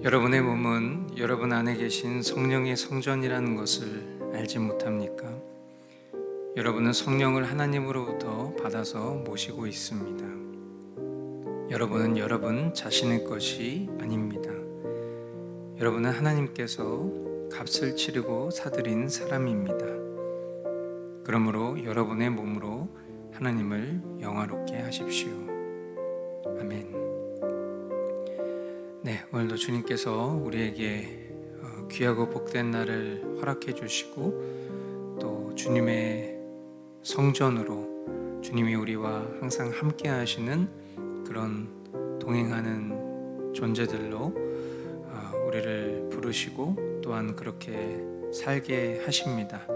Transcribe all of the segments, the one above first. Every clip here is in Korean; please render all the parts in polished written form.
여러분의 몸은 여러분 안에 계신 성령의 성전이라는 것을 알지 못합니까? 여러분은 성령을 하나님으로부터 받아서 모시고 있습니다. 여러분은 여러분 자신의 것이 아닙니다. 여러분은 하나님께서 값을 치르고 사들인 사람입니다. 그러므로 여러분의 몸으로 하나님을 영화롭게 하십시오. 아멘. 네, 오늘도 주님께서 우리에게 귀하고 복된 날을 허락해 주시고 또 주님의 성전으로 주님이 우리와 항상 함께 하시는 그런 동행하는 존재들로 우리를 부르시고 또한 그렇게 살게 하십니다.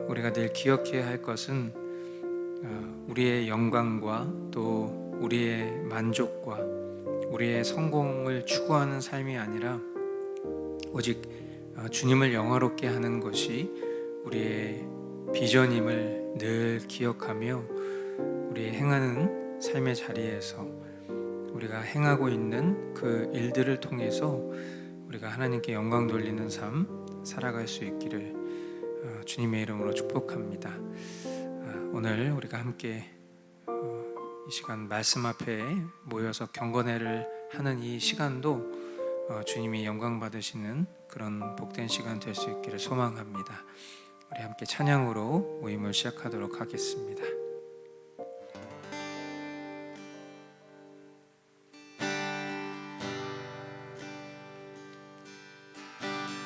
우리가 늘 기억해야 할 것은 우리의 영광과 또 우리의 만족과 우리의 성공을 추구하는 삶이 아니라 오직 주님을 영화롭게 하는 것이 우리의 비전임을 늘 기억하며 우리 행하는 삶의 자리에서 우리가 행하고 있는 그 일들을 통해서 우리가 하나님께 영광 돌리는 삶 살아갈 수 있기를 주님의 이름으로 축복합니다. 오늘 우리가 함께 이 시간 말씀 앞에 모여서 경건회를 하는 이 시간도 주님이 영광 받으시는 그런 복된 시간 될 수 있기를 소망합니다. 우리 함께 찬양으로 모임을 시작하도록 하겠습니다.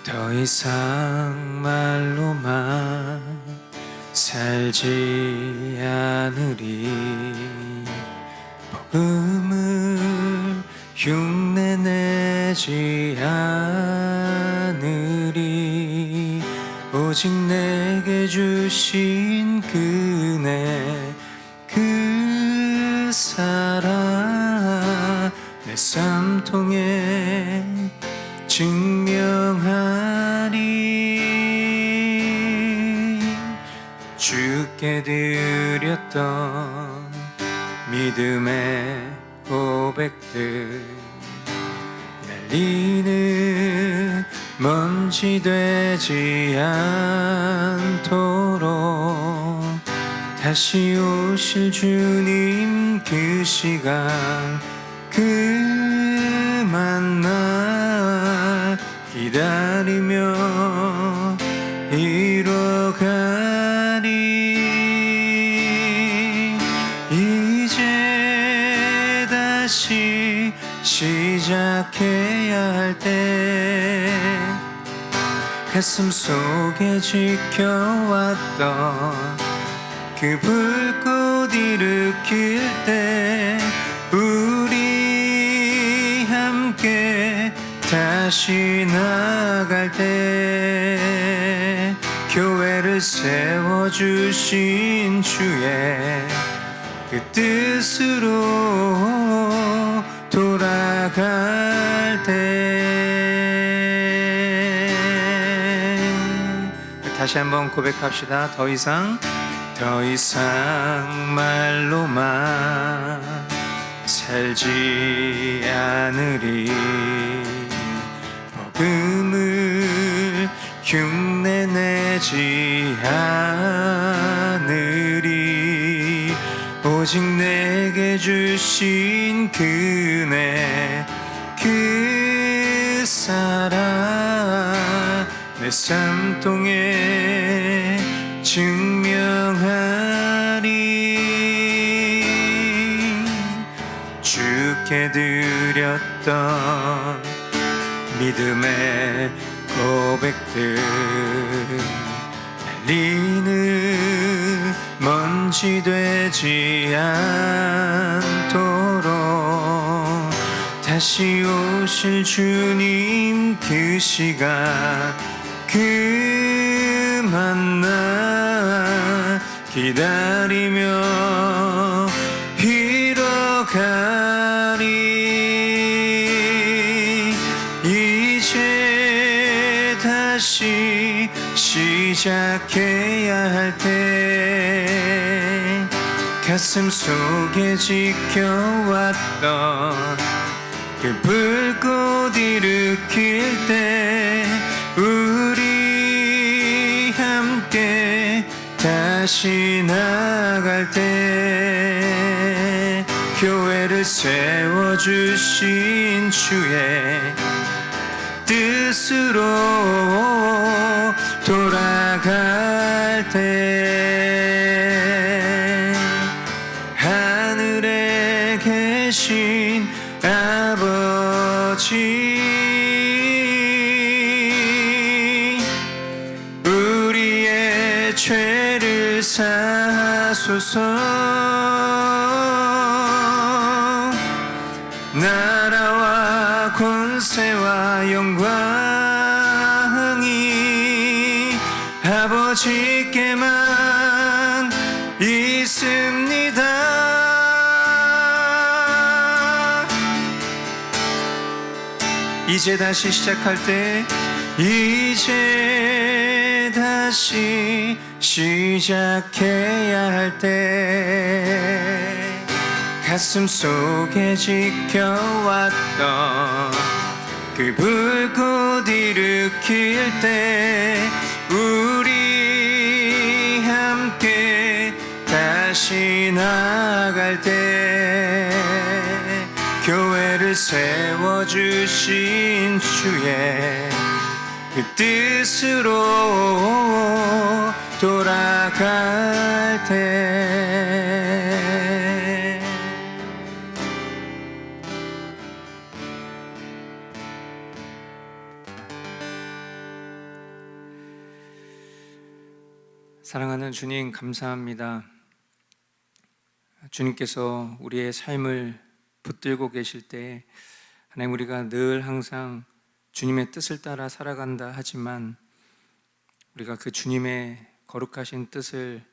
더 이상 말로만 살지 않으리 복음을 흉내내지 않으리 오직 내게 주신 그네 그 사랑 삶 통해 증명하리. 주께 드렸던 믿음의 고백들 날리는 먼지 되지 않도록 다시 오실 주님 그 시간 그 만나 기다리며 이뤄가리. 이제 다시 시작해야 할 때 가슴 속에 지켜왔던 그 불꽃 일으킬 때 우리 함께 다시 나갈 때 교회를 세워주신 주의 그 뜻으로 돌아갈 때 다시 한번 고백합시다. 더 이상 말로만 살지 않으리. 복음을 흉내내지 않으리. 오직 내게 주신 그네 그 사랑 내 삶 통해 증명하리. 주께 드렸던 믿음의 고백들 날리는 먼지 되지 않도록 다시 오실 주님 그 시간 그 만나 기다리며 이뤄가리. 이제 다시 시작해야 할 때 가슴 속에 지켜왔던 그 불꽃 일으킬 때 우리 함께 다시 나갈 때 교회를 세워주신 주의 뜻으로 돌아갈 때 하늘에 계신 아버지 우리의 죄를 사하소서. 나라와 권세와 영광이 아버지께만 있습니다. 이제 다시 시작할 때 이제 다시 시작해야 할 때 가슴 속에 지켜왔던 그 불꽃 일으킬 때 우리 함께 다시 나갈 때 교회를 세워주신 주의 그 뜻으로 돌아갈 때 사랑하는 주님 감사합니다. 주님께서 우리의 삶을 붙들고 계실 때 하나님 우리가 늘 항상 주님의 뜻을 따라 살아간다 하지만 우리가 그 주님의 거룩하신 뜻을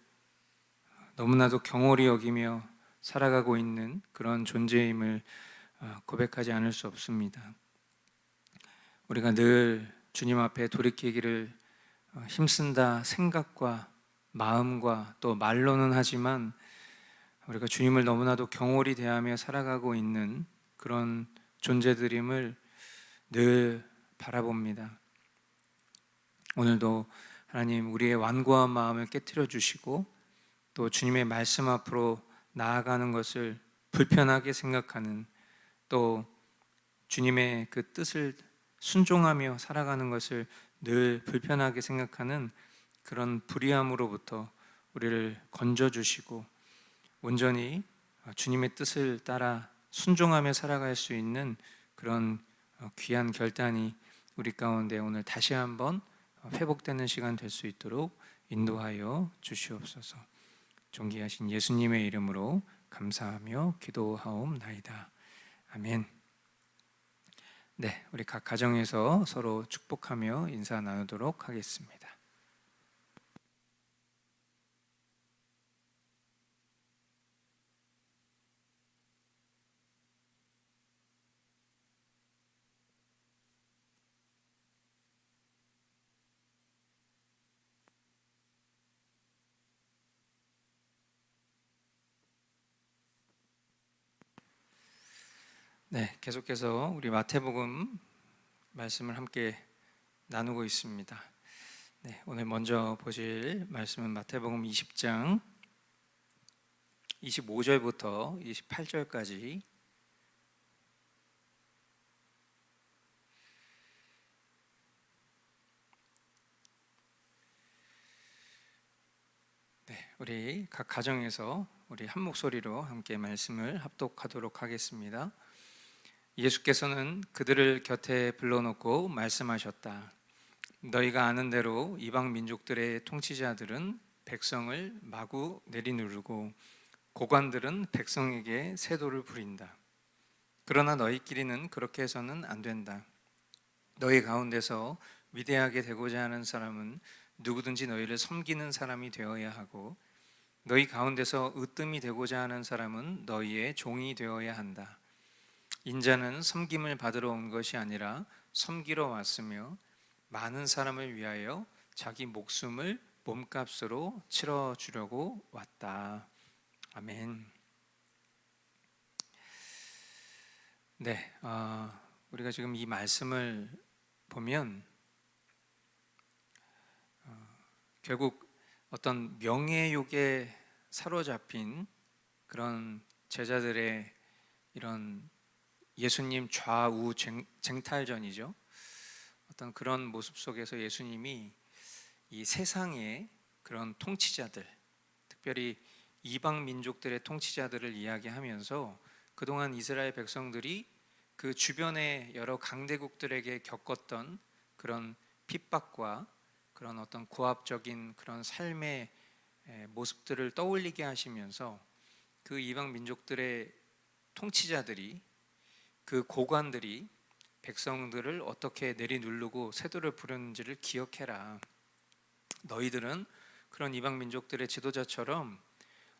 너무나도 경홀히 여기며 살아가고 있는 그런 존재임을 고백하지 않을 수 없습니다. 우리가 늘 주님 앞에 돌이키기를 힘쓴다 생각과 마음과 또 말로는 하지만 우리가 주님을 너무나도 경홀히 대하며 살아가고 있는 그런 존재들임을 늘 바라봅니다. 오늘도 하나님 우리의 완고한 마음을 깨트려 주시고 또 주님의 말씀 앞으로 나아가는 것을 불편하게 생각하는, 또 주님의 그 뜻을 순종하며 살아가는 것을 늘 불편하게 생각하는 그런 불의함으로부터 우리를 건져주시고 온전히 주님의 뜻을 따라 순종하며 살아갈 수 있는 그런 귀한 결단이 우리 가운데 오늘 다시 한번 회복되는 시간 될 수 있도록 인도하여 주시옵소서. 존귀하신 예수님의 이름으로 감사하며 기도하옵나이다. 아멘. 네, 우리 각 가정에서 서로 축복하며 인사 나누도록 하겠습니다. 네, 계속해서 우리 마태복음 말씀을 함께 나누고 있습니다. 네, 오늘 먼저 보실 말씀은 마태복음 20장 25절부터 28절까지 우리 각 가정에서 우리 한 목소리로 함께 말씀을 합독하도록 하겠습니다. 예수께서는 그들을 곁에 불러놓고 말씀하셨다. 너희가 아는 대로 이방 민족들의 통치자들은 백성을 마구 내리누르고 고관들은 백성에게 세도를 부린다. 그러나 너희끼리는 그렇게 해서는 안 된다. 너희 가운데서 위대하게 되고자 하는 사람은 누구든지 너희를 섬기는 사람이 되어야 하고, 너희 가운데서 으뜸이 되고자 하는 사람은 너희의 종이 되어야 한다. 인자는 섬김을 받으러 온 것이 아니라 섬기러 왔으며 많은 사람을 위하여 자기 목숨을 몸값으로 치러주려고 왔다. 아멘. 네, 우리가 지금 이 말씀을 보면 결국 어떤 명예욕에 사로잡힌 그런 제자들의 이런 예수님 좌우 쟁탈전이죠. 어떤 그런 모습 속에서 예수님이 이 세상의 그런 통치자들, 특별히 이방 민족들의 통치자들을 이야기하면서 그동안 이스라엘 백성들이 그 주변의 여러 강대국들에게 겪었던 그런 핍박과 그런 어떤 고압적인 그런 삶의 모습들을 떠올리게 하시면서 그 이방 민족들의 통치자들이, 그 고관들이 백성들을 어떻게 내리누르고 세도를 부렸는지를 기억해라. 너희들은 그런 이방 민족들의 지도자처럼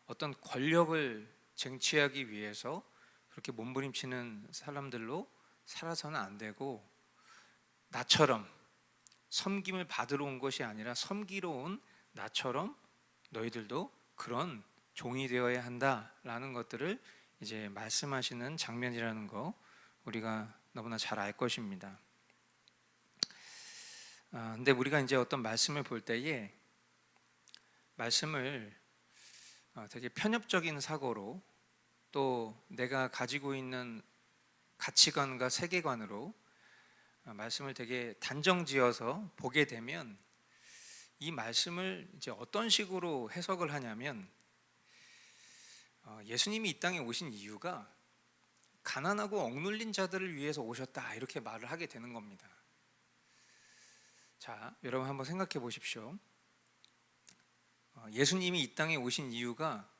어떤 권력을 쟁취하기 위해서 그렇게 몸부림치는 사람들로 살아서는 안 되고, 나처럼 섬김을 받으러 온 것이 아니라 섬기러 온 나처럼 너희들도 그런 종이 되어야 한다라는 것들을 이제 말씀하시는 장면이라는 거 우리가 너무나 잘 알 것입니다. 근데 우리가 이제 어떤 말씀을 볼 때에 말씀을 되게 편협적인 사고로, 또 내가 가지고 있는 가치관과 세계관으로 말씀을 되게 단정지어서 보게 되면 이 말씀을 이제 어떤 식으로 해석을 하냐면, 예수님이 이 땅에 오신 이유가 가난하고 억눌린 자들을 위해서 오셨다, 이렇게 말을 하게 되는 겁니다. 자, 여러분 한번 생각해 보십시오. 예수님이 이 땅에 오신 이유가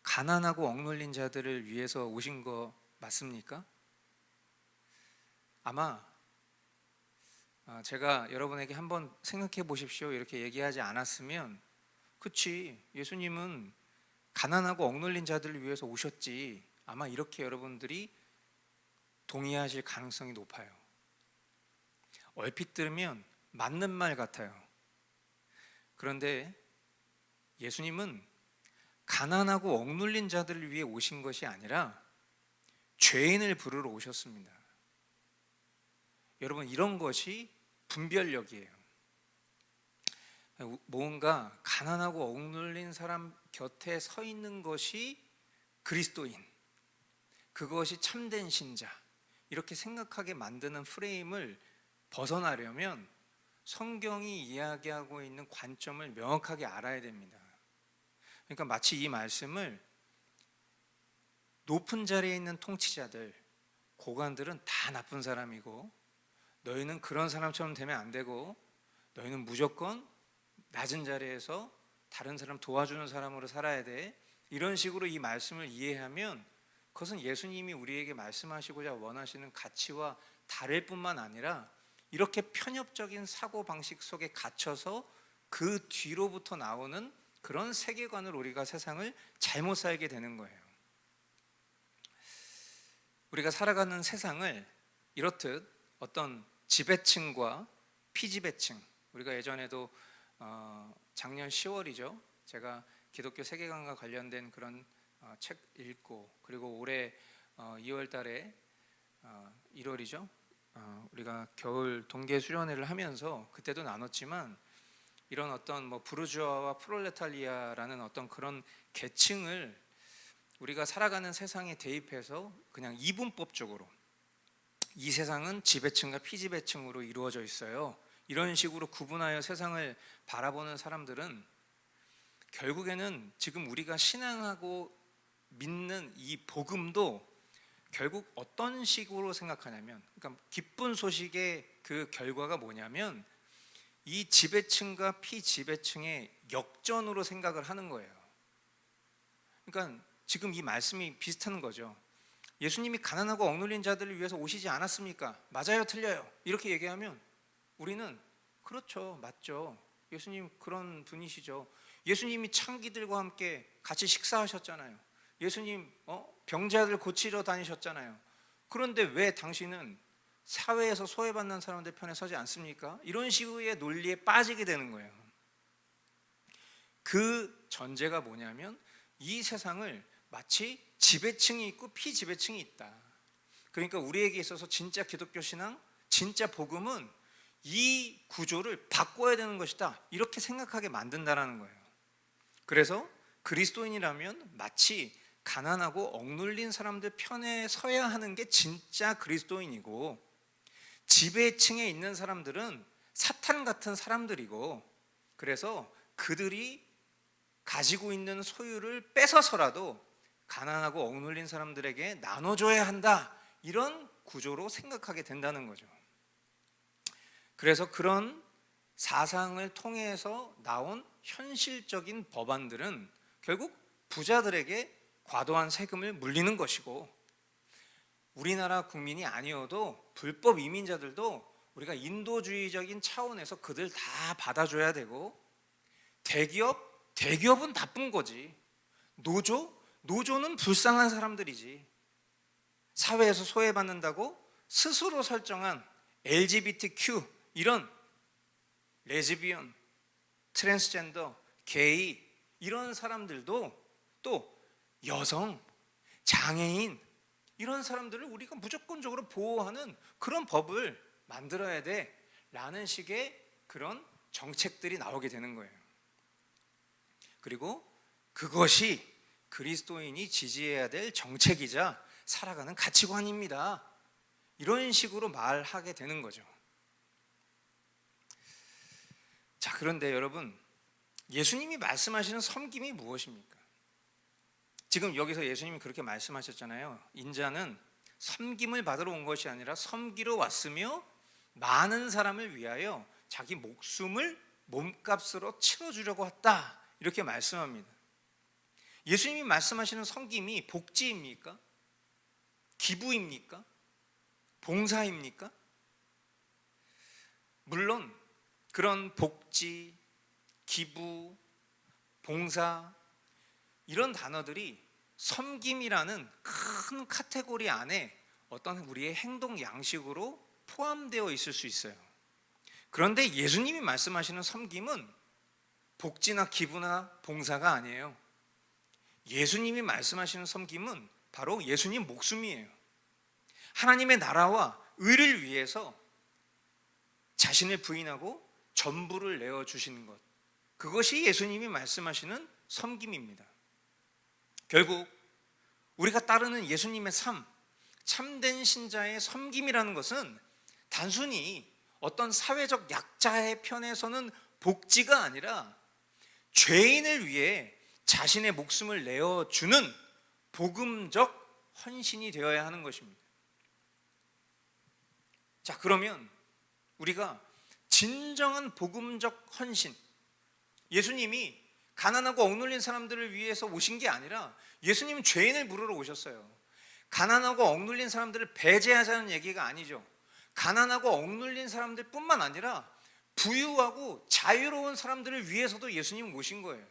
가난하고 억눌린 자들을 위해서 오신 거 맞습니까? 아마 제가 여러분에게 한번 생각해 보십시오 이렇게 얘기하지 않았으면, 그치, 예수님은 가난하고 억눌린 자들을 위해서 오셨지, 아마 이렇게 여러분들이 동의하실 가능성이 높아요. 얼핏 들으면 맞는 말 같아요. 그런데 예수님은 가난하고 억눌린 자들을 위해 오신 것이 아니라 죄인을 부르러 오셨습니다. 여러분, 이런 것이 분별력이에요. 뭔가 가난하고 억눌린 사람 곁에 서 있는 것이 그리스도인, 그것이 참된 신자, 이렇게 생각하게 만드는 프레임을 벗어나려면 성경이 이야기하고 있는 관점을 명확하게 알아야 됩니다. 그러니까 마치 이 말씀을 높은 자리에 있는 통치자들, 고관들은 다 나쁜 사람이고 너희는 그런 사람처럼 되면 안 되고 너희는 무조건 낮은 자리에서 다른 사람 도와주는 사람으로 살아야 돼, 이런 식으로 이 말씀을 이해하면 그것은 예수님이 우리에게 말씀하시고자 원하시는 가치와 다를 뿐만 아니라 이렇게 편협적인 사고방식 속에 갇혀서 그 뒤로부터 나오는 그런 세계관을 우리가 세상을 잘못 살게 되는 거예요. 우리가 살아가는 세상을 이렇듯 어떤 지배층과 피지배층, 우리가 예전에도 작년 10월이죠. 제가 기독교 세계관과 관련된 그런 책 읽고, 그리고 올해 2월 달에 1월이죠. 우리가 겨울 동계 수련회를 하면서 그때도 나눴지만 이런 어떤 부르주아와 프롤레타리아라는 어떤 그런 계층을 우리가 살아가는 세상에 대입해서 그냥 이분법적으로 이 세상은 지배층과 피지배층으로 이루어져 있어요, 이런 식으로 구분하여 세상을 바라보는 사람들은 결국에는 지금 우리가 신앙하고 믿는 이 복음도 결국 어떤 식으로 생각하냐면, 그러니까 기쁜 소식의 그 결과가 뭐냐면 이 지배층과 피지배층의 역전으로 생각을 하는 거예요. 그러니까 지금 이 말씀이 비슷한 거죠. 예수님이 가난하고 억눌린 자들을 위해서 오시지 않았습니까? 맞아요, 틀려요? 이렇게 얘기하면 우리는 그렇죠, 맞죠, 예수님 그런 분이시죠. 예수님이 창기들과 함께 같이 식사하셨잖아요. 예수님 병자들 고치러 다니셨잖아요. 그런데 왜 당신은 사회에서 소외받는 사람들 편에 서지 않습니까? 이런 식의 논리에 빠지게 되는 거예요. 그 전제가 뭐냐면 이 세상을 마치 지배층이 있고 피지배층이 있다. 그러니까 우리에게 있어서 진짜 기독교 신앙, 진짜 복음은 이 구조를 바꿔야 되는 것이다, 이렇게 생각하게 만든다라는 거예요. 그래서 그리스도인이라면 마치 가난하고 억눌린 사람들 편에 서야 하는 게 진짜 그리스도인이고, 지배층에 있는 사람들은 사탄 같은 사람들이고, 그래서 그들이 가지고 있는 소유를 뺏어서라도 가난하고 억눌린 사람들에게 나눠줘야 한다, 이런 구조로 생각하게 된다는 거죠. 그래서 그런 사상을 통해서 나온 현실적인 법안들은 결국 부자들에게 과도한 세금을 물리는 것이고, 우리나라 국민이 아니어도 불법 이민자들도 우리가 인도주의적인 차원에서 그들 다 받아줘야 되고, 대기업은 나쁜 거지, 노조는 불쌍한 사람들이지, 사회에서 소외받는다고 스스로 설정한 LGBTQ, 이런 레즈비언, 트랜스젠더, 게이, 이런 사람들도, 또 여성, 장애인, 이런 사람들을 우리가 무조건적으로 보호하는 그런 법을 만들어야 돼 라는 식의 그런 정책들이 나오게 되는 거예요. 그리고 그것이 그리스도인이 지지해야 될 정책이자 살아가는 가치관입니다, 이런 식으로 말하게 되는 거죠. 자, 그런데 여러분, 예수님이 말씀하시는 섬김이 무엇입니까? 지금 여기서 예수님이 그렇게 말씀하셨잖아요. 인자는 섬김을 받으러 온 것이 아니라 섬기러 왔으며 많은 사람을 위하여 자기 목숨을 몸값으로 치러주려고 왔다, 이렇게 말씀합니다. 예수님이 말씀하시는 섬김이 복지입니까? 기부입니까? 봉사입니까? 물론 그런 복지, 기부, 봉사, 이런 단어들이 섬김이라는 큰 카테고리 안에 어떤 우리의 행동 양식으로 포함되어 있을 수 있어요. 그런데 예수님이 말씀하시는 섬김은 복지나 기부나 봉사가 아니에요. 예수님이 말씀하시는 섬김은 바로 예수님 목숨이에요. 하나님의 나라와 의를 위해서 자신을 부인하고 전부를 내어주시는 것, 그것이 예수님이 말씀하시는 섬김입니다. 결국 우리가 따르는 예수님의 삶, 참된 신자의 섬김이라는 것은 단순히 어떤 사회적 약자의 편에서는 복지가 아니라 죄인을 위해 자신의 목숨을 내어주는 복음적 헌신이 되어야 하는 것입니다. 자, 그러면 우리가 진정한 복음적 헌신, 예수님이 가난하고 억눌린 사람들을 위해서 오신 게 아니라 예수님은 죄인을 부르러 오셨어요. 가난하고 억눌린 사람들을 배제하자는 얘기가 아니죠. 가난하고 억눌린 사람들 뿐만 아니라 부유하고 자유로운 사람들을 위해서도 예수님은 오신 거예요.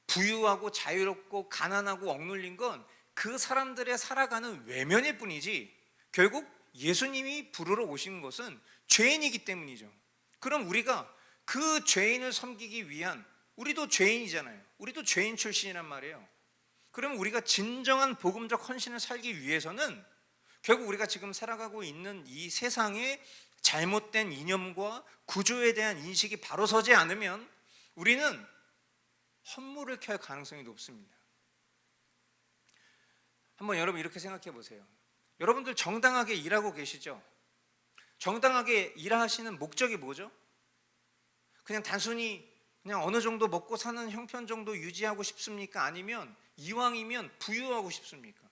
부유하고 자유롭고 가난하고 억눌린 건 그 사람들의 살아가는 외면일 뿐이지, 결국 예수님이 부르러 오신 것은 죄인이기 때문이죠. 그럼 우리가 그 죄인을 섬기기 위한, 우리도 죄인이잖아요. 우리도 죄인 출신이란 말이에요. 그럼 우리가 진정한 복음적 헌신을 살기 위해서는 결국 우리가 지금 살아가고 있는 이 세상의 잘못된 이념과 구조에 대한 인식이 바로 서지 않으면 우리는 헛물을 켤 가능성이 높습니다. 한번 여러분 이렇게 생각해 보세요. 여러분들 정당하게 일하고 계시죠? 정당하게 일하시는 목적이 뭐죠? 그냥 단순히 그냥 어느 정도 먹고 사는 형편 정도 유지하고 싶습니까? 아니면 이왕이면 부유하고 싶습니까?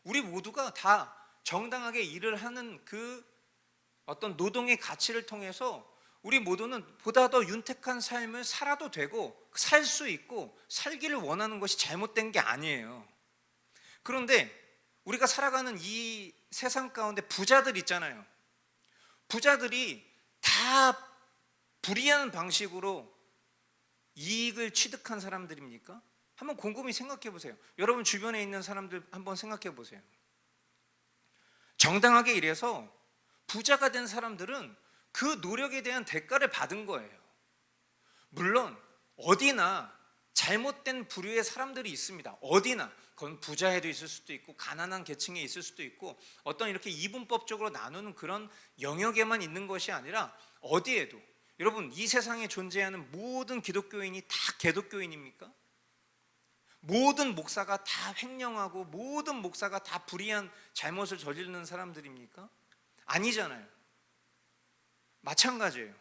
우리 모두가 다 정당하게 일을 하는 그 어떤 노동의 가치를 통해서 우리 모두는 보다 더 윤택한 삶을 살아도 되고 살 수 있고 살기를 원하는 것이 잘못된 게 아니에요. 그런데 우리가 살아가는 이 세상 가운데 부자들 있잖아요. 부자들이 다 불이한 방식으로 이익을 취득한 사람들입니까? 한번 곰곰이 생각해 보세요. 여러분 주변에 있는 사람들 한번 생각해 보세요. 정당하게 일해서 부자가 된 사람들은 그 노력에 대한 대가를 받은 거예요. 물론 어디나 잘못된 부류의 사람들이 있습니다. 어디나. 그건 부자에도 있을 수도 있고 가난한 계층에 있을 수도 있고 어떤 이렇게 이분법적으로 나누는 그런 영역에만 있는 것이 아니라 어디에도. 여러분 이 세상에 존재하는 모든 기독교인이 다 개독교인입니까? 모든 목사가 다 횡령하고 모든 목사가 다 불의한 잘못을 저지르는 사람들입니까? 아니잖아요. 마찬가지예요.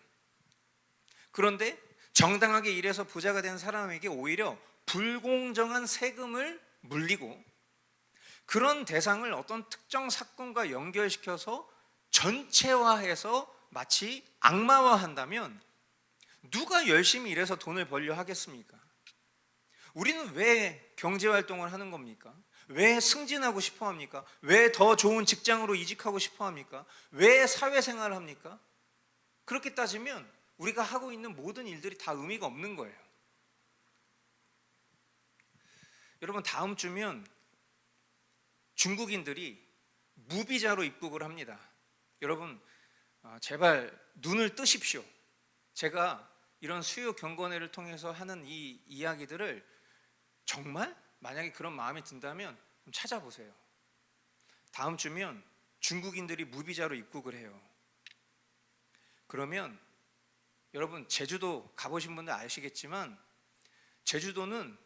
그런데 정당하게 일해서 부자가 된 사람에게 오히려 불공정한 세금을 물리고 그런 대상을 어떤 특정 사건과 연결시켜서 전체화해서 마치 악마화한다면 누가 열심히 일해서 돈을 벌려 하겠습니까? 우리는 왜 경제활동을 하는 겁니까? 왜 승진하고 싶어 합니까? 왜 더 좋은 직장으로 이직하고 싶어 합니까? 왜 사회생활을 합니까? 그렇게 따지면 우리가 하고 있는 모든 일들이 다 의미가 없는 거예요. 여러분 다음 주면 중국인들이 무비자로 입국을 합니다. 여러분 제발 눈을 뜨십시오. 제가 이런 수요 경건회를 통해서 하는 이 이야기들을 정말 만약에 그런 마음이 든다면 좀 찾아보세요. 다음 주면 중국인들이 무비자로 입국을 해요. 그러면 여러분 제주도 가보신 분들 아시겠지만 제주도는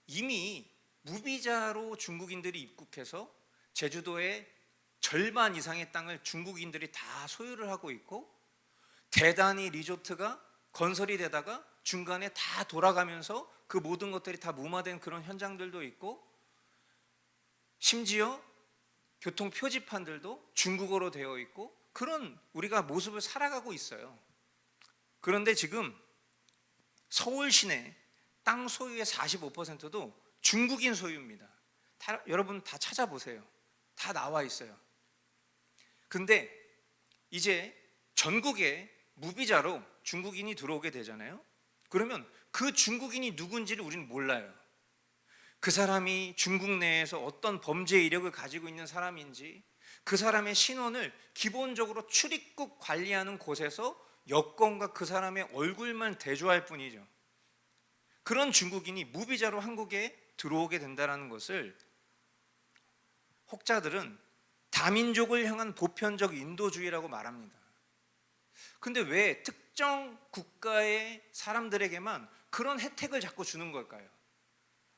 이미 무비자로 중국인들이 입국해서 제주도의 절반 이상의 땅을 중국인들이 다 소유를 하고 있고 대단히 리조트가 건설이 되다가 중간에 다 돌아가면서 그 모든 것들이 다 무마된 그런 현장들도 있고 심지어 교통 표지판들도 중국어로 되어 있고 그런 우리가 모습을 살아가고 있어요. 그런데 지금 서울 시내 땅 소유의 45%도 중국인 소유입니다. 여러분 다 찾아보세요. 다 나와 있어요. 근데 이제 전국에 무비자로 중국인이 들어오게 되잖아요. 그러면 그 중국인이 누군지를 우리는 몰라요. 그 사람이 중국 내에서 어떤 범죄 이력을 가지고 있는 사람인지, 그 사람의 신원을 기본적으로 출입국 관리하는 곳에서 여권과 그 사람의 얼굴만 대조할 뿐이죠. 그런 중국인이 무비자로 한국에 들어오게 된다는 것을 혹자들은 다민족을 향한 보편적 인도주의라고 말합니다. 근데 왜 특정 국가의 사람들에게만 그런 혜택을 자꾸 주는 걸까요?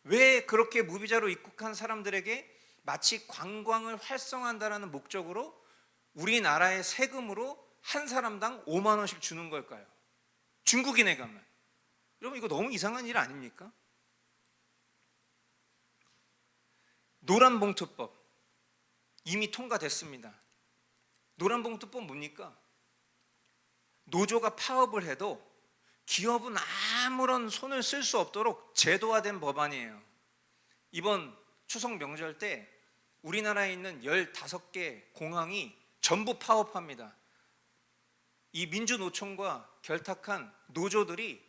왜 그렇게 무비자로 입국한 사람들에게 마치 관광을 활성화한다는 목적으로 우리나라의 세금으로 한 사람당 5만 원씩 주는 걸까요? 중국인에게만. 여러분, 이거 너무 이상한 일 아닙니까? 노란봉투법 이미 통과됐습니다. 노란봉투법 뭡니까? 노조가 파업을 해도 기업은 아무런 손을 쓸 수 없도록 제도화된 법안이에요. 이번 추석 명절 때 우리나라에 있는 15개 공항이 전부 파업합니다. 이 민주노총과 결탁한 노조들이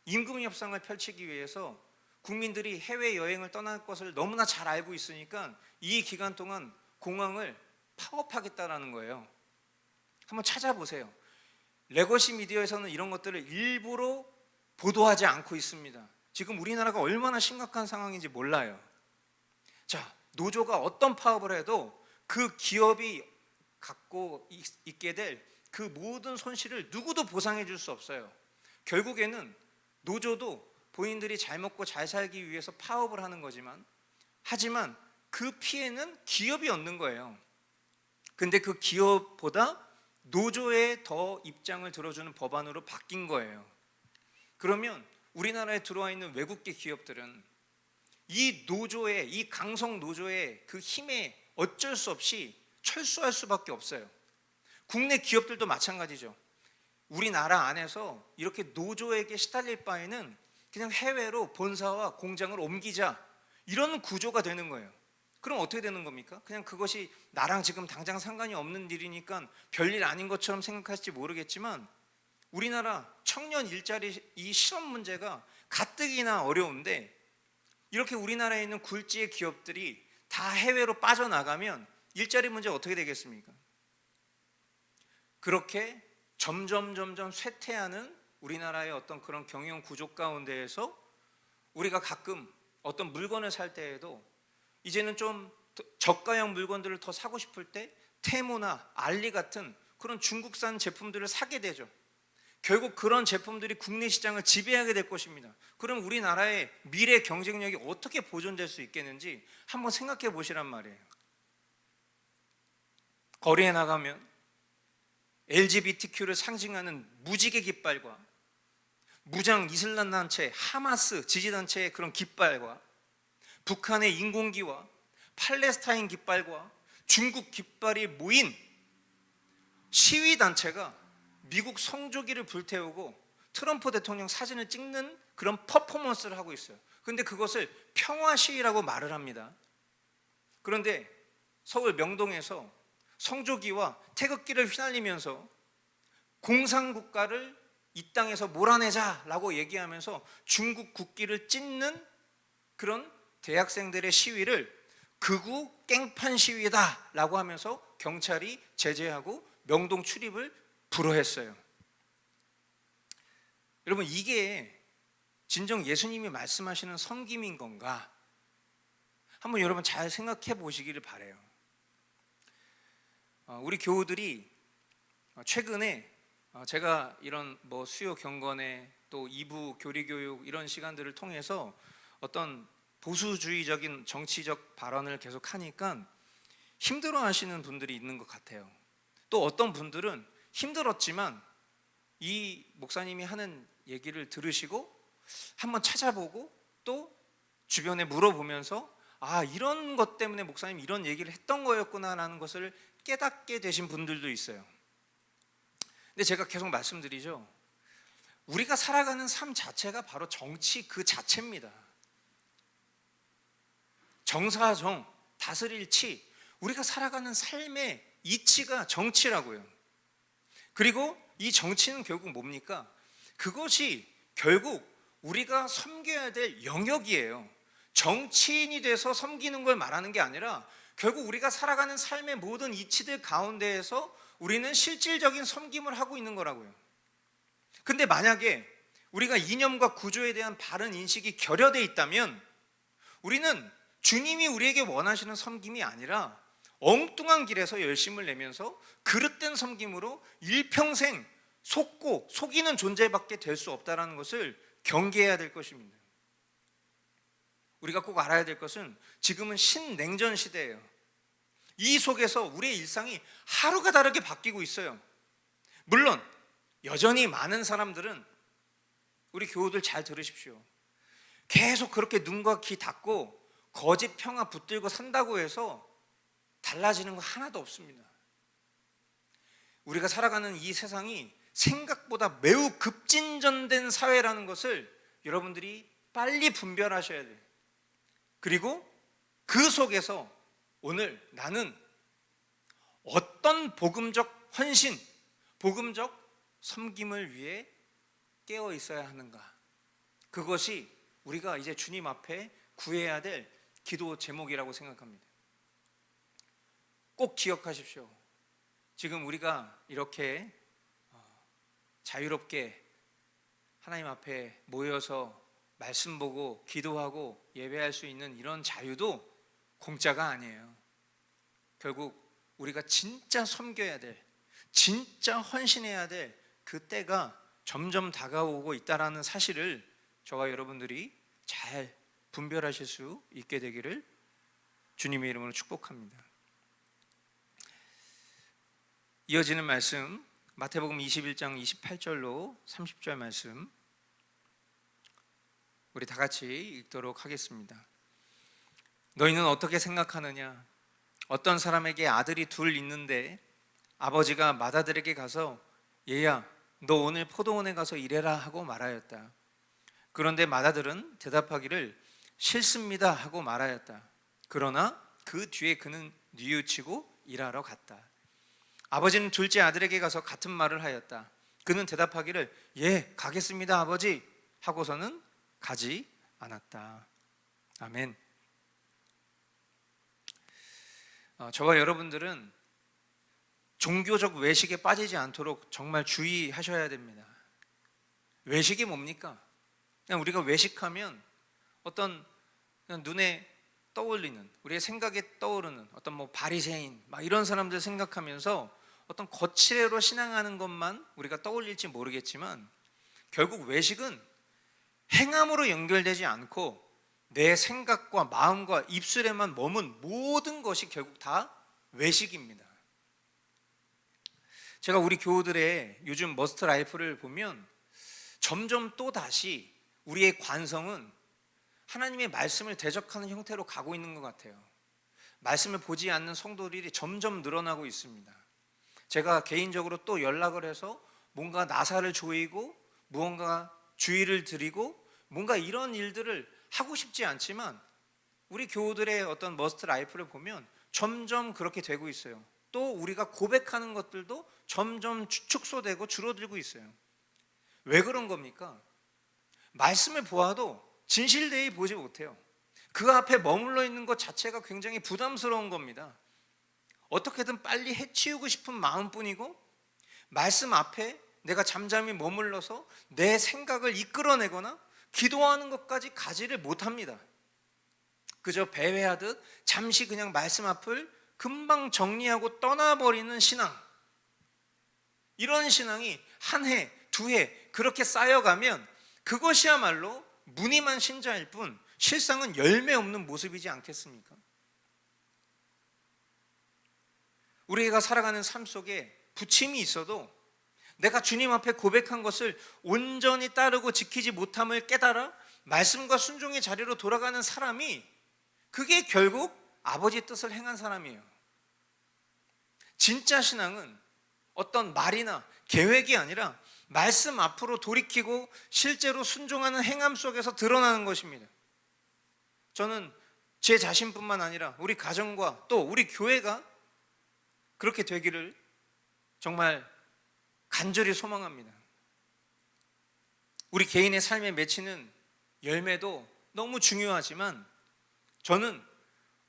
임금 협상을 펼치기 위해서 국민들이 해외여행을 떠날 것을 너무나 잘 알고 있으니까 이 기간 동안 공항을 파업하겠다라는 거예요. 한번 찾아보세요. 레거시 미디어에서는 이런 것들을 일부러 보도하지 않고 있습니다. 지금 우리나라가 얼마나 심각한 상황인지 몰라요. 자, 노조가 어떤 파업을 해도 그 기업이 갖고 있게 될 그 모든 손실을 누구도 보상해 줄 수 없어요. 결국에는 노조도 본인들이 잘 먹고 잘 살기 위해서 파업을 하는 거지만, 하지만 그 피해는 기업이 얻는 거예요. 근데 그 기업보다 노조의 더 입장을 들어주는 법안으로 바뀐 거예요. 그러면 우리나라에 들어와 있는 외국계 기업들은 이 노조의, 이 강성 노조의 그 힘에 어쩔 수 없이 철수할 수밖에 없어요. 국내 기업들도 마찬가지죠. 우리나라 안에서 이렇게 노조에게 시달릴 바에는 그냥 해외로 본사와 공장을 옮기자, 이런 구조가 되는 거예요. 그럼 어떻게 되는 겁니까? 그냥 그것이 나랑 지금 당장 상관이 없는 일이니까 별일 아닌 것처럼 생각할지 모르겠지만, 우리나라 청년 일자리 이 실업 문제가 가뜩이나 어려운데 이렇게 우리나라에 있는 굴지의 기업들이 다 해외로 빠져나가면 일자리 문제가 어떻게 되겠습니까? 그렇게 점점 쇠퇴하는 우리나라의 어떤 그런 경영 구조 가운데에서 우리가 가끔 어떤 물건을 살 때에도 이제는 좀 저가형 물건들을 더 사고 싶을 때 테무나 알리 같은 그런 중국산 제품들을 사게 되죠. 결국 그런 제품들이 국내 시장을 지배하게 될 것입니다. 그럼 우리나라의 미래 경쟁력이 어떻게 보존될 수 있겠는지 한번 생각해 보시란 말이에요. 거리에 나가면 LGBTQ를 상징하는 무지개 깃발과 무장 이슬람 단체 하마스 지지단체의 그런 깃발과 북한의 인공기와 팔레스타인 깃발과 중국 깃발이 모인 시위단체가 미국 성조기를 불태우고 트럼프 대통령 사진을 찍는 그런 퍼포먼스를 하고 있어요. 그런데 그것을 평화 시위라고 말을 합니다. 그런데 서울 명동에서 성조기와 태극기를 휘날리면서 공산국가를 이 땅에서 몰아내자라고 얘기하면서 중국 국기를 찢는 그런 대학생들의 시위를 극우 깽판 시위다라고 하면서 경찰이 제재하고 명동 출입을 불허했어요. 여러분, 이게 진정 예수님이 말씀하시는 섬김인 건가? 한번 여러분 잘 생각해 보시기를 바라요. 우리 교우들이 최근에 제가 이런 수요 경건회 또 2부 교리교육 이런 시간들을 통해서 어떤 보수주의적인 정치적 발언을 계속 하니까 힘들어 하시는 분들이 있는 것 같아요. 또 어떤 분들은 힘들었지만 이 목사님이 하는 얘기를 들으시고 한번 찾아보고 또 주변에 물어보면서 이런 것 때문에 목사님 이런 얘기를 했던 거였구나라는 것을 깨닫게 되신 분들도 있어요. 근데 제가 계속 말씀드리죠. 우리가 살아가는 삶 자체가 바로 정치 그 자체입니다. 정사정, 다스릴치, 우리가 살아가는 삶의 이치가 정치라고요. 그리고 이 정치는 결국 뭡니까? 그것이 결국 우리가 섬겨야 될 영역이에요. 정치인이 돼서 섬기는 걸 말하는 게 아니라 결국 우리가 살아가는 삶의 모든 이치들 가운데에서 우리는 실질적인 섬김을 하고 있는 거라고요. 근데 만약에 우리가 이념과 구조에 대한 바른 인식이 결여되어 있다면 우리는 주님이 우리에게 원하시는 섬김이 아니라 엉뚱한 길에서 열심을 내면서 그릇된 섬김으로 일평생 속고 속이는 존재밖에 될 수 없다는 것을 경계해야 될 것입니다. 우리가 꼭 알아야 될 것은 지금은 신냉전 시대예요. 이 속에서 우리의 일상이 하루가 다르게 바뀌고 있어요. 물론 여전히 많은 사람들은, 우리 교우들 잘 들으십시오, 계속 그렇게 눈과 귀 닫고 거짓 평화 붙들고 산다고 해서 달라지는 거 하나도 없습니다. 우리가 살아가는 이 세상이 생각보다 매우 급진전된 사회라는 것을 여러분들이 빨리 분별하셔야 돼요. 그리고 그 속에서 오늘 나는 어떤 복음적 헌신, 복음적 섬김을 위해 깨어 있어야 하는가, 그것이 우리가 이제 주님 앞에 구해야 될 기도 제목이라고 생각합니다. 꼭 기억하십시오. 지금 우리가 이렇게 자유롭게 하나님 앞에 모여서 말씀 보고 기도하고 예배할 수 있는 이런 자유도 공짜가 아니에요. 결국 우리가 진짜 섬겨야 될, 진짜 헌신해야 될 그 때가 점점 다가오고 있다는 사실을 저와 여러분들이 잘 분별하실 수 있게 되기를 주님의 이름으로 축복합니다. 이어지는 말씀, 마태복음 21장 28절로 30절 말씀, 우리 다 같이 읽도록 하겠습니다. 너희는 어떻게 생각하느냐? 어떤 사람에게 아들이 둘 있는데 아버지가 맏아들에게 가서 얘야, 너 오늘 포도원에 가서 일해라 하고 말하였다. 그런데 맏아들은 대답하기를 싫습니다 하고 말하였다. 그러나 그 뒤에 그는 뉘우치고 일하러 갔다. 아버지는 둘째 아들에게 가서 같은 말을 하였다. 그는 대답하기를 예, 가겠습니다 아버지 하고서는 가지 않았다. 아멘. 저와 여러분들은 종교적 외식에 빠지지 않도록 정말 주의하셔야 됩니다. 외식이 뭡니까? 그냥 우리가 외식하면 어떤 그냥 눈에 떠올리는, 우리의 생각에 떠오르는 어떤 뭐 바리새인 막 이런 사람들 생각하면서 어떤 거칠애로 신앙하는 것만 우리가 떠올릴지 모르겠지만, 결국 외식은 행함으로 연결되지 않고 내 생각과 마음과 입술에만 머문 모든 것이 결국 다 외식입니다. 제가 우리 교우들의 요즘 머스트 라이프를 보면 점점 또 다시 우리의 관성은 하나님의 말씀을 대적하는 형태로 가고 있는 것 같아요. 말씀을 보지 않는 성도들이 점점 늘어나고 있습니다. 제가 개인적으로 또 연락을 해서 뭔가 나사를 조이고 무언가 주의를 드리고 뭔가 이런 일들을 하고 싶지 않지만 우리 교우들의 어떤 머스트 라이프를 보면 점점 그렇게 되고 있어요. 또 우리가 고백하는 것들도 점점 축소되고 줄어들고 있어요. 왜 그런 겁니까? 말씀을 보아도 진실되이 보지 못해요. 그 앞에 머물러 있는 것 자체가 굉장히 부담스러운 겁니다. 어떻게든 빨리 해치우고 싶은 마음뿐이고 말씀 앞에 내가 잠잠히 머물러서 내 생각을 이끌어내거나 기도하는 것까지 가지를 못합니다. 그저 배회하듯 잠시 그냥 말씀 앞을 금방 정리하고 떠나버리는 신앙, 이런 신앙이 한 해, 두 해 그렇게 쌓여가면 그것이야말로 무늬만 신자일 뿐 실상은 열매 없는 모습이지 않겠습니까? 우리가 살아가는 삶 속에 부침이 있어도 내가 주님 앞에 고백한 것을 온전히 따르고 지키지 못함을 깨달아 말씀과 순종의 자리로 돌아가는 사람이, 그게 결국 아버지의 뜻을 행한 사람이에요. 진짜 신앙은 어떤 말이나 계획이 아니라 말씀 앞으로 돌이키고 실제로 순종하는 행함 속에서 드러나는 것입니다. 저는 제 자신뿐만 아니라 우리 가정과 또 우리 교회가 그렇게 되기를 정말 간절히 소망합니다. 우리 개인의 삶에 맺히는 열매도 너무 중요하지만 저는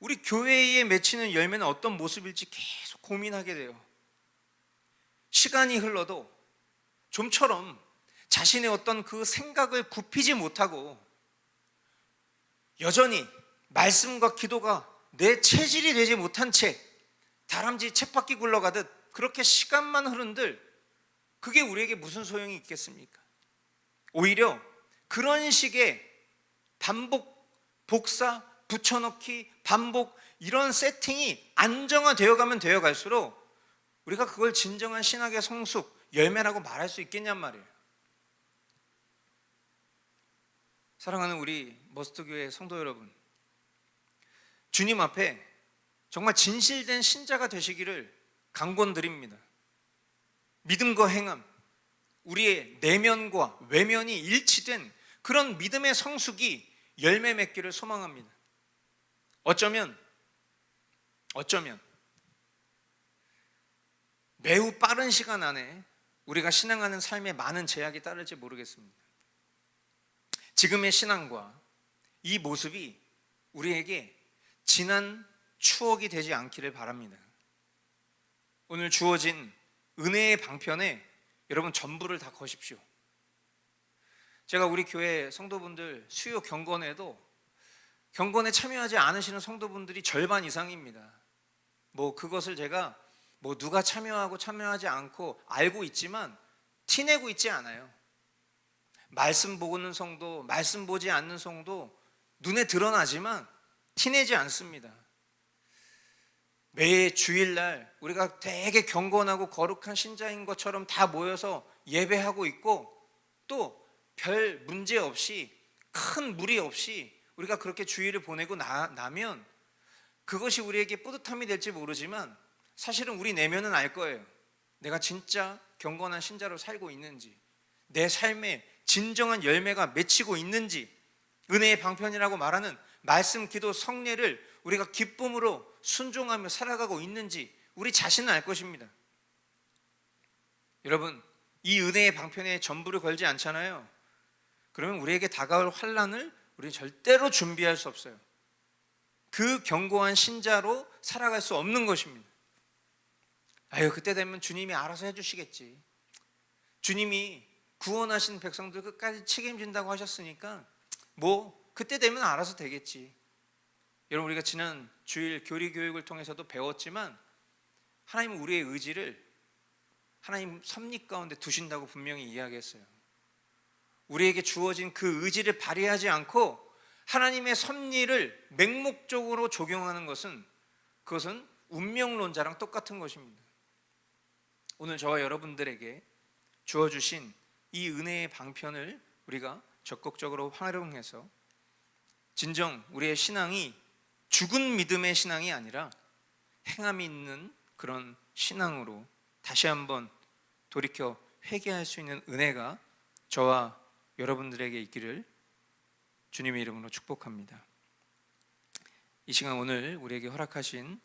우리 교회에 맺히는 열매는 어떤 모습일지 계속 고민하게 돼요. 시간이 흘러도 좀처럼 자신의 어떤 그 생각을 굽히지 못하고 여전히 말씀과 기도가 내 체질이 되지 못한 채 다람쥐 쳇바퀴 굴러가듯 그렇게 시간만 흐른들 그게 우리에게 무슨 소용이 있겠습니까? 오히려 그런 식의 반복, 복사, 붙여넣기, 반복 이런 세팅이 안정화되어 가면 되어 갈수록 우리가 그걸 진정한 신학의 성숙, 열매라고 말할 수 있겠냔 말이에요. 사랑하는 우리 머스트교회 성도 여러분, 주님 앞에 정말 진실된 신자가 되시기를 강권드립니다. 믿음과 행함, 우리의 내면과 외면이 일치된 그런 믿음의 성숙이 열매 맺기를 소망합니다. 어쩌면 매우 빠른 시간 안에 우리가 신앙하는 삶에 많은 제약이 따를지 모르겠습니다. 지금의 신앙과 이 모습이 우리에게 지난 추억이 되지 않기를 바랍니다. 오늘 주어진 은혜의 방편에 여러분 전부를 다 거십시오. 제가 우리 교회 성도분들 수요 경건에도 경건에 참여하지 않으시는 성도분들이 절반 이상입니다. 그것을 제가 누가 참여하고 참여하지 않고 알고 있지만 티내고 있지 않아요. 말씀 보는 성도, 말씀 보지 않는 성도 눈에 드러나지만 티내지 않습니다. 매 주일날 우리가 되게 경건하고 거룩한 신자인 것처럼 다 모여서 예배하고 있고 또 별 문제 없이 큰 무리 없이 우리가 그렇게 주일을 보내고 나면 그것이 우리에게 뿌듯함이 될지 모르지만 사실은 우리 내면은 알 거예요. 내가 진짜 경건한 신자로 살고 있는지, 내 삶에 진정한 열매가 맺히고 있는지, 은혜의 방편이라고 말하는 말씀, 기도, 성례를 우리가 기쁨으로 순종하며 살아가고 있는지 우리 자신은 알 것입니다. 여러분, 이 은혜의 방편에 전부를 걸지 않잖아요. 그러면 우리에게 다가올 환난을 우리 절대로 준비할 수 없어요. 그 견고한 신자로 살아갈 수 없는 것입니다. 그때 되면 주님이 알아서 해주시겠지. 주님이 구원하신 백성들 끝까지 책임진다고 하셨으니까 그때 되면 알아서 되겠지. 여러분, 우리가 지난 주일 교리 교육을 통해서도 배웠지만 하나님은 우리의 의지를 하나님 섭리 가운데 두신다고 분명히 이야기했어요. 우리에게 주어진 그 의지를 발휘하지 않고 하나님의 섭리를 맹목적으로 적용하는 그것은 운명론자랑 똑같은 것입니다. 오늘 저와 여러분들에게 주어주신 이 은혜의 방편을 우리가 적극적으로 활용해서 진정 우리의 신앙이 죽은 믿음의 신앙이 아니라 행함이 있는 그런 신앙으로 다시 한번 돌이켜 회개할 수 있는 은혜가 저와 여러분들에게 있기를 주님의 이름으로 축복합니다. 이 시간 오늘 우리에게 허락하신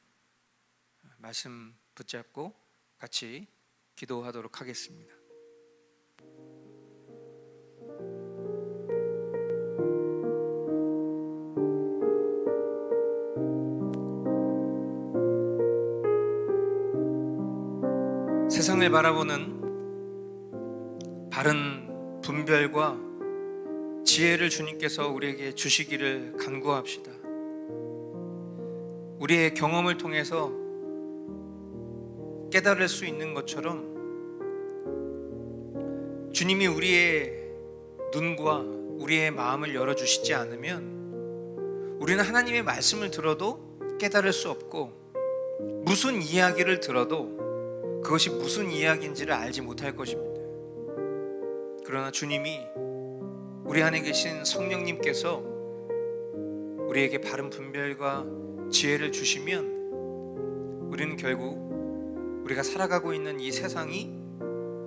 말씀 붙잡고 같이 기도하도록 하겠습니다. 세상을 바라보는 바른 분별과 지혜를 주님께서 우리에게 주시기를 간구합시다. 우리의 경험을 통해서 깨달을 수 있는 것처럼 주님이 우리의 눈과 우리의 마음을 열어주시지 않으면 우리는 하나님의 말씀을 들어도 깨달을 수 없고 무슨 이야기를 들어도 그것이 무슨 이야기인지를 알지 못할 것입니다. 그러나 주님이 우리 안에 계신 성령님께서 우리에게 바른 분별과 지혜를 주시면 우리는 결국 우리가 살아가고 있는 이 세상이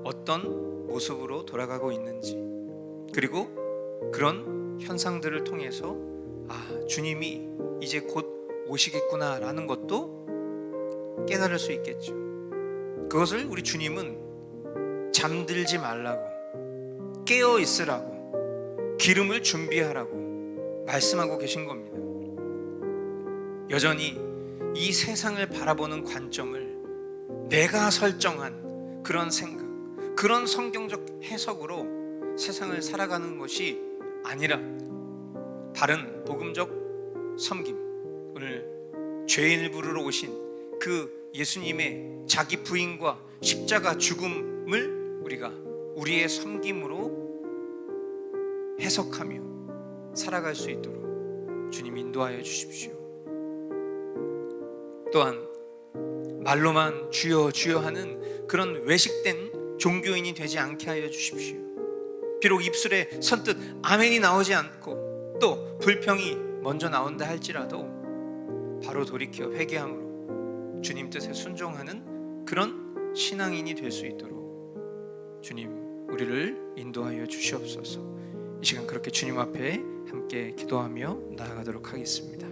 어떤 모습으로 돌아가고 있는지, 그리고 그런 현상들을 통해서 주님이 이제 곧 오시겠구나 라는 것도 깨달을 수 있겠죠. 그것을 우리 주님은 잠들지 말라고, 깨어 있으라고, 기름을 준비하라고 말씀하고 계신 겁니다. 여전히 이 세상을 바라보는 관점을 내가 설정한 그런 생각, 그런 성경적 해석으로 세상을 살아가는 것이 아니라 바른 복음적 섬김, 오늘 죄인을 부르러 오신 그 예수님의 자기 부인과 십자가 죽음을 우리가 우리의 섬김으로 해석하며 살아갈 수 있도록 주님 인도하여 주십시오. 또한 말로만 주여 주여 하는 그런 외식된 종교인이 되지 않게 하여 주십시오. 비록 입술에 선뜻 아멘이 나오지 않고 또 불평이 먼저 나온다 할지라도 바로 돌이켜 회개함으로 주님 뜻에 순종하는 그런 신앙인이 될 수 있도록 주님 우리를 인도하여 주시옵소서. 이 시간 그렇게 주님 앞에 함께 기도하며 나아가도록 하겠습니다.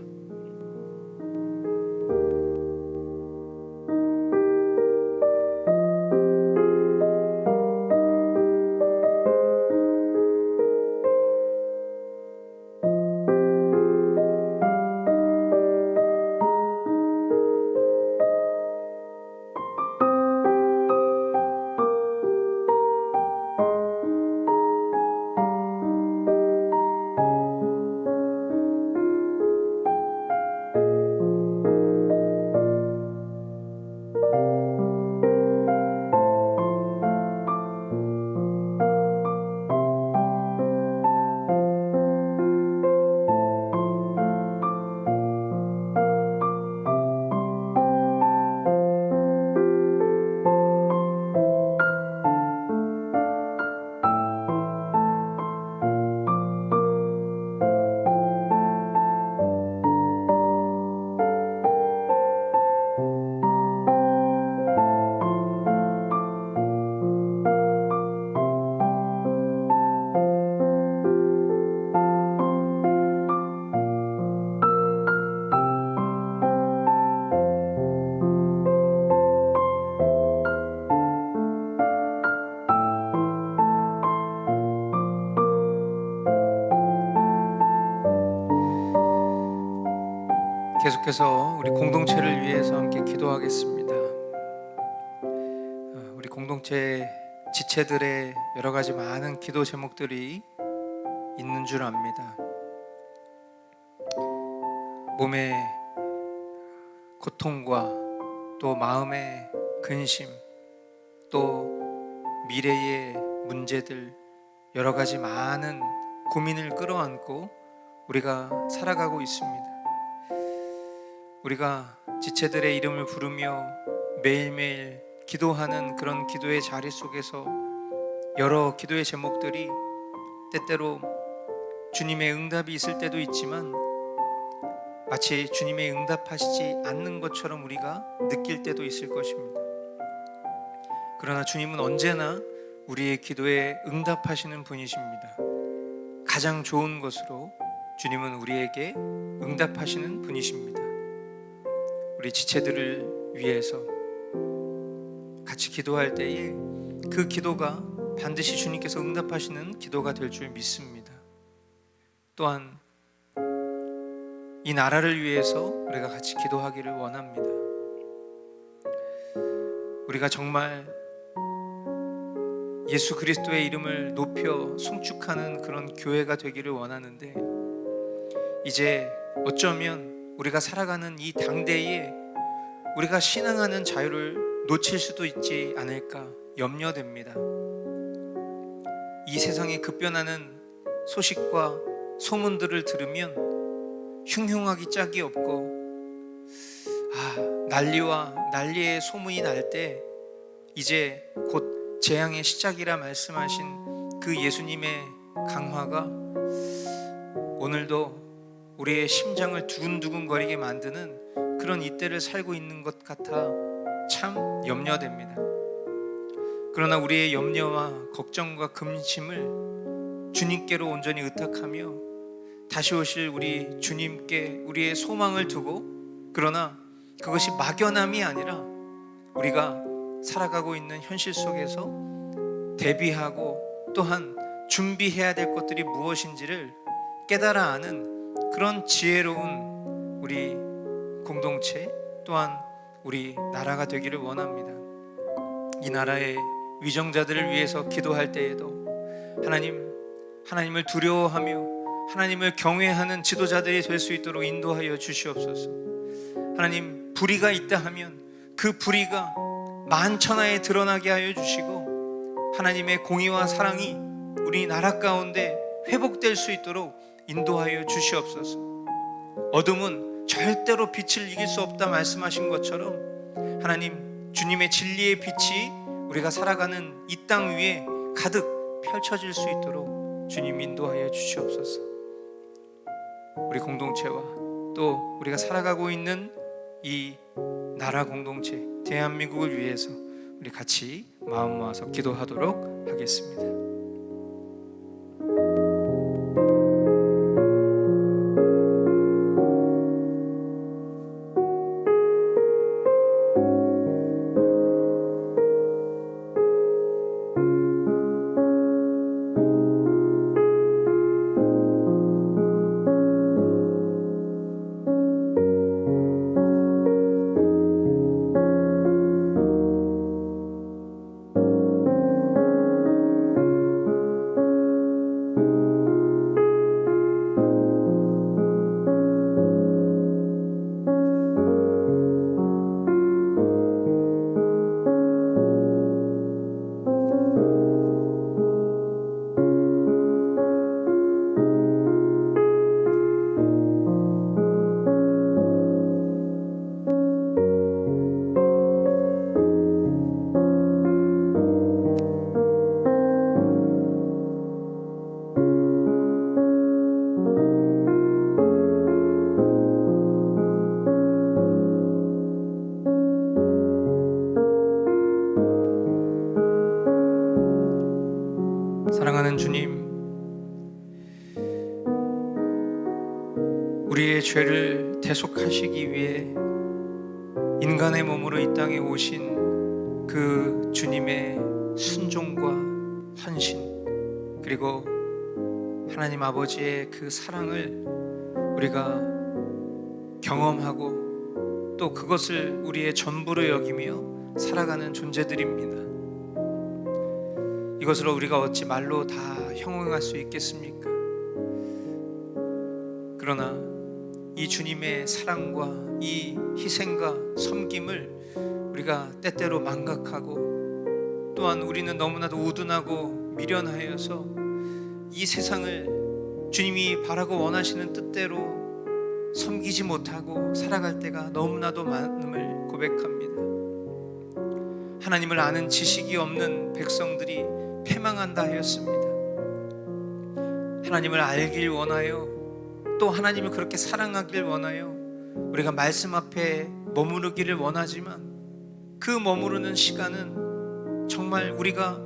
계속해서 우리 공동체를 위해서 함께 기도하겠습니다. 우리 공동체 지체들의 여러 가지 많은 기도 제목들이 있는 줄 압니다. 몸의 고통과 또 마음의 근심, 또 미래의 문제들, 여러 가지 많은 고민을 끌어안고 우리가 살아가고 있습니다. 우리가 지체들의 이름을 부르며 매일매일 기도하는 그런 기도의 자리 속에서 여러 기도의 제목들이 때때로 주님의 응답이 있을 때도 있지만 마치 주님의 응답하시지 않는 것처럼 우리가 느낄 때도 있을 것입니다. 그러나 주님은 언제나 우리의 기도에 응답하시는 분이십니다. 가장 좋은 것으로 주님은 우리에게 응답하시는 분이십니다. 우리 지체들을 위해서 같이 기도할 때에 그 기도가 반드시 주님께서 응답하시는 기도가 될 줄 믿습니다. 또한 이 나라를 위해서 우리가 같이 기도하기를 원합니다. 우리가 정말 예수 그리스도의 이름을 높여 송축하는 그런 교회가 되기를 원하는데, 이제 어쩌면 우리가 살아가는 이 당대에 우리가 신앙하는 자유를 놓칠 수도 있지 않을까 염려됩니다. 이 세상에 급변하는 소식과 소문들을 들으면 흉흉하기 짝이 없고, 난리와 난리의 소문이 날 때 이제 곧 재앙의 시작이라 말씀하신 그 예수님의 강화가 오늘도 우리의 심장을 두근두근거리게 만드는 그런 이때를 살고 있는 것 같아 참 염려됩니다. 그러나 우리의 염려와 걱정과 근심을 주님께로 온전히 의탁하며 다시 오실 우리 주님께 우리의 소망을 두고, 그러나 그것이 막연함이 아니라 우리가 살아가고 있는 현실 속에서 대비하고 또한 준비해야 될 것들이 무엇인지를 깨달아 아는 그런 지혜로운 우리 공동체 또한 우리 나라가 되기를 원합니다. 이 나라의 위정자들을 위해서 기도할 때에도 하나님을 두려워하며 하나님을 경외하는 지도자들이 될 수 있도록 인도하여 주시옵소서. 하나님, 불의가 있다 하면 그 불의가 만천하에 드러나게 하여 주시고 하나님의 공의와 사랑이 우리 나라 가운데 회복될 수 있도록 인도하여 주시옵소서. 어둠은 절대로 빛을 이길 수 없다 말씀하신 것처럼 하나님, 주님의 진리의 빛이 우리가 살아가는 이 땅 위에 가득 펼쳐질 수 있도록 주님 인도하여 주시옵소서. 우리 공동체와 또 우리가 살아가고 있는 이 나라 공동체 대한민국을 위해서 우리 같이 마음 모아서 기도하도록 하겠습니다. 사랑하는 주님, 우리의 죄를 대속하시기 위해 인간의 몸으로 이 땅에 오신 그 주님의 순종과 헌신, 그리고 하나님 아버지의 그 사랑을 우리가 경험하고 또 그것을 우리의 전부로 여기며 살아가는 존재들입니다. 이것으로 우리가 어찌 말로 다 형용할 수 있겠습니까? 그러나 이 주님의 사랑과 이 희생과 섬김을 우리가 때때로 망각하고 또한 우리는 너무나도 우둔하고 미련하여서 이 세상을 주님이 바라고 원하시는 뜻대로 섬기지 못하고 살아갈 때가 너무나도 많음을 고백합니다. 하나님을 아는 지식이 없는 백성들이 패망한다 하였습니다. 하나님을 알길 원하여 또 하나님을 그렇게 사랑하길 원하여 우리가 말씀 앞에 머무르기를 원하지만 그 머무르는 시간은 정말 우리가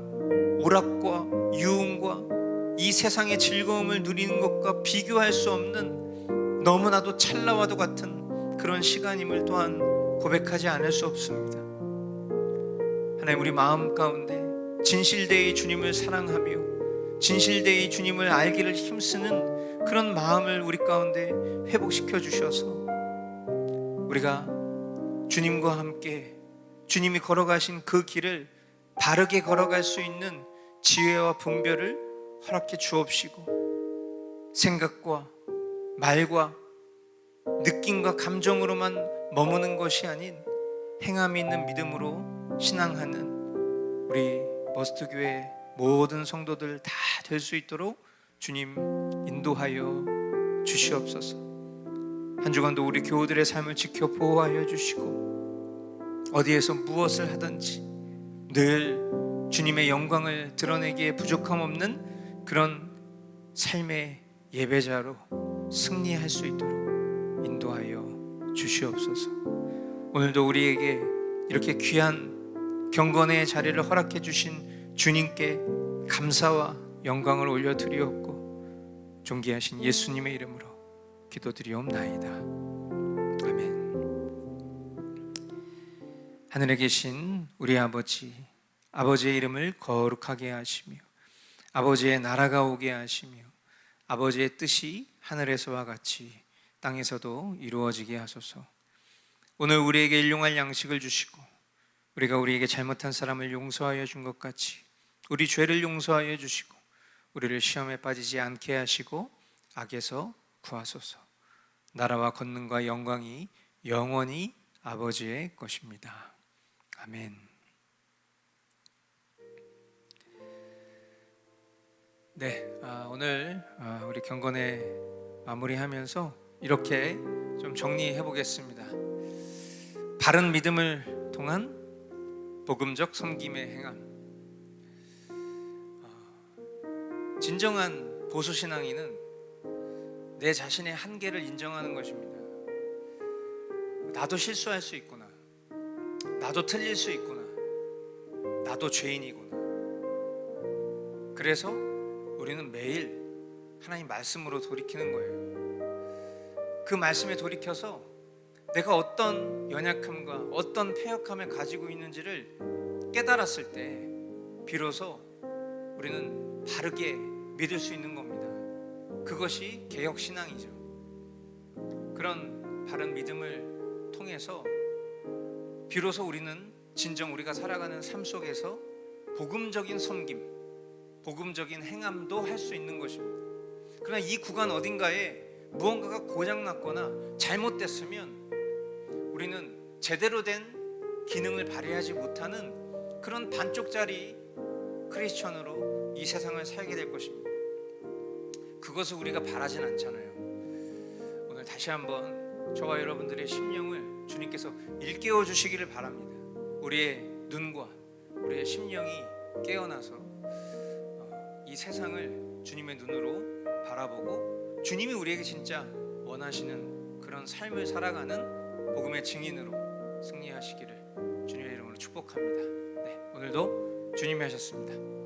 오락과 유흥과 이 세상의 즐거움을 누리는 것과 비교할 수 없는 너무나도 찰나와도 같은 그런 시간임을 또한 고백하지 않을 수 없습니다. 하나님, 우리 마음 가운데 진실되이 주님을 사랑하며 진실되이 주님을 알기를 힘쓰는 그런 마음을 우리 가운데 회복시켜 주셔서 우리가 주님과 함께 주님이 걸어가신 그 길을 바르게 걸어갈 수 있는 지혜와 분별을 허락해 주옵시고 생각과 말과 느낌과 감정으로만 머무는 것이 아닌 행함이 있는 믿음으로 신앙하는 우리 머스트교회 모든 성도들 다 될 수 있도록 주님 인도하여 주시옵소서. 한 주간도 우리 교우들의 삶을 지켜 보호하여 주시고 어디에서 무엇을 하든지 늘 주님의 영광을 드러내기에 부족함 없는 그런 삶의 예배자로 승리할 수 있도록 인도하여 주시옵소서. 오늘도 우리에게 이렇게 귀한 경건의 자리를 허락해 주신 주님께 감사와 영광을 올려드리옵고 존귀하신 예수님의 이름으로 기도드리옵나이다. 아멘. 하늘에 계신 우리 아버지의 이름을 거룩하게 하시며 아버지의 나라가 오게 하시며 아버지의 뜻이 하늘에서와 같이 땅에서도 이루어지게 하소서. 오늘 우리에게 일용할 양식을 주시고 우리가 우리에게 잘못한 사람을 용서하여 준 것 같이 우리 죄를 용서하여 주시고 우리를 시험에 빠지지 않게 하시고 악에서 구하소서. 나라와 권능과 영광이 영원히 아버지의 것입니다. 아멘. 네, 오늘 우리 경건회 마무리하면서 이렇게 좀 정리해 보겠습니다. 바른 믿음을 통한 복음적 섬김의 행함. 진정한 보수신앙인은 내 자신의 한계를 인정하는 것입니다. 나도 실수할 수 있구나. 나도 틀릴 수 있구나. 나도 죄인이구나. 그래서 우리는 매일 하나님 말씀으로 돌이키는 거예요. 그 말씀에 돌이켜서 내가 어떤 연약함과 어떤 패역함을 가지고 있는지를 깨달았을 때 비로소 우리는 바르게 믿을 수 있는 겁니다. 그것이 개혁신앙이죠. 그런 바른 믿음을 통해서 비로소 우리는 진정 우리가 살아가는 삶 속에서 복음적인 섬김, 복음적인 행함도 할 수 있는 것입니다. 그러나 이 구간 어딘가에 무언가가 고장났거나 잘못됐으면 우리는 제대로 된 기능을 발휘하지 못하는 그런 반쪽짜리 크리스천으로 이 세상을 살게 될 것입니다. 그것을 우리가 바라진 않잖아요. 오늘 다시 한번 저와 여러분들의 심령을 주님께서 일깨워 주시기를 바랍니다. 우리의 눈과 우리의 심령이 깨어나서 이 세상을 주님의 눈으로 바라보고 주님이 우리에게 진짜 원하시는 그런 삶을 살아가는 복음의 증인으로 승리하시기를 주님의 이름으로 축복합니다. 네, 오늘도 주님이 하셨습니다.